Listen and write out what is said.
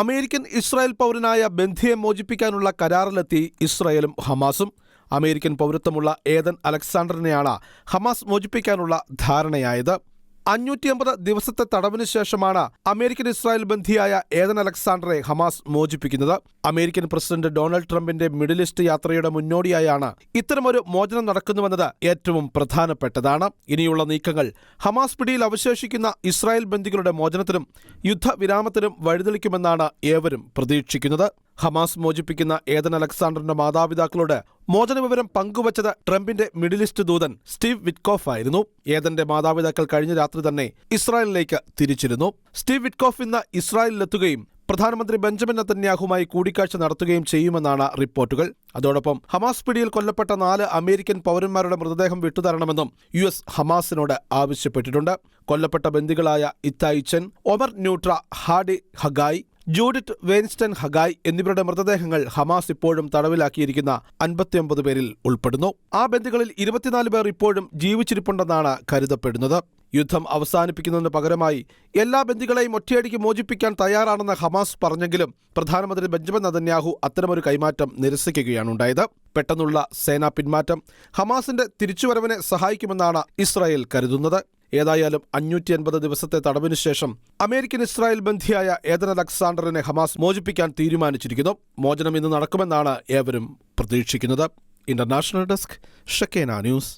American Israel പൗരനായ ബന്ധിയെ മോചിപ്പിക്കാനുള്ള കരാറിലെത്തി ഇസ്രായേലും ഹമാസും. അമേരിക്കൻ പൗരത്വമുള്ള ഏദൻ അലക്സാണ്ടറിനെയാണ് ഹമാസ് മോചിപ്പിക്കാനുള്ള ധാരണയായത്. 550 ദിവസത്തെ തടവിന് ശേഷമാണ് അമേരിക്കൻ ഇസ്രായേൽ ബന്ധിയായ ഏദൻ അലക്സാണ്ടറെ ഹമാസ് മോചിപ്പിക്കുന്നത്. അമേരിക്കൻ പ്രസിഡന്റ് ഡൊണാൾഡ് ട്രംപിന്റെ മിഡിൽ ഈസ്റ്റ് യാത്രയുടെ മുന്നോടിയായാണ് ഇത്തരമൊരു മോചനം നടക്കുന്നുവെന്നത് ഏറ്റവും പ്രധാനപ്പെട്ടതാണ്. ഇനിയുള്ള നീക്കങ്ങൾ ഹമാസ് പിടിയിൽ അവശേഷിക്കുന്ന ഇസ്രായേൽ ബന്ദികളുടെ മോചനത്തിനും യുദ്ധവിരാമത്തിനും വഴിതെളിക്കുമെന്നാണ് ഏവരും പ്രതീക്ഷിക്കുന്നത്. ഹമാസ് മോചിപ്പിക്കുന്ന ഏദൻ അലക്സാണ്ടറിന്റെ മാതാപിതാക്കളോട് മോചന വിവരം പങ്കുവച്ചത് ട്രംപിന്റെ മിഡിൽ ഈസ്റ്റ് ദൂതൻ സ്റ്റീവ് വിറ്റ്കോഫ് ആയിരുന്നു. ഏദന്റെ മാതാപിതാക്കൾ കഴിഞ്ഞ രാത്രി തന്നെ ഇസ്രായേലിലേക്ക് തിരിച്ചിരുന്നു. സ്റ്റീവ് വിറ്റ്കോഫ് ഇന്ന് ഇസ്രായേലിലെത്തുകയും പ്രധാനമന്ത്രി ബെഞ്ചമിൻ നെതന്യാഹുമായി കൂടിക്കാഴ്ച നടത്തുകയും ചെയ്യുമെന്നാണ് റിപ്പോർട്ടുകൾ. അതോടൊപ്പം ഹമാസ് പിടിയിൽ കൊല്ലപ്പെട്ട 4 അമേരിക്കൻ പൗരന്മാരുടെ മൃതദേഹം വിട്ടുതരണമെന്നും US ഹമാസിനോട് ആവശ്യപ്പെട്ടിട്ടുണ്ട്. കൊല്ലപ്പെട്ട ബന്ദികളായ Itay Chen, Omer Neutra, Hadi Haggai, Judith Weinstein Haggai എന്നിവരുടെ മൃതദേഹങ്ങൾ ഹമാസ് ഇപ്പോഴും തടവിലാക്കിയിരിക്കുന്ന 59 പേരിൽ ഉൾപ്പെടുന്നു. ആ ബന്ദികളിൽ 24 പേർ ഇപ്പോഴും ജീവിച്ചിരിപ്പുണ്ടെന്നാണ് കരുതപ്പെടുന്നത്. യുദ്ധം അവസാനിപ്പിക്കുന്നതിന് പകരമായി എല്ലാ ബന്ദികളെയും ഒറ്റയടിക്ക് മോചിപ്പിക്കാൻ തയ്യാറാണെന്ന് ഹമാസ് പറഞ്ഞെങ്കിലും പ്രധാനമന്ത്രി ബെഞ്ചമിൻ നെതന്യാഹു അത്തരമൊരു കൈമാറ്റം നിരസിക്കുകയാണ് ഉണ്ടായത്. പെട്ടെന്നുള്ള സേനാ പിന്മാറ്റം ഹമാസിന്റെ തിരിച്ചുവരവിനെ സഹായിക്കുമെന്നാണ് ഇസ്രായേൽ കരുതുന്നത്. ഏതായാലും 550 ദിവസത്തെ തടവിനു ശേഷം അമേരിക്കൻ ഇസ്രായേൽ ബന്ധിയായ ഏദൻ അലക്സാണ്ടറിനെ ഹമാസ് മോചിപ്പിക്കാൻ തീരുമാനിച്ചിരിക്കുന്നു. മോചനം ഇന്ന് നടക്കുമെന്നാണ് ഏവരും പ്രതീക്ഷിക്കുന്നത്. ഇന്റർനാഷണൽ ഡെസ്ക്, ഷെക്കേന ന്യൂസ്.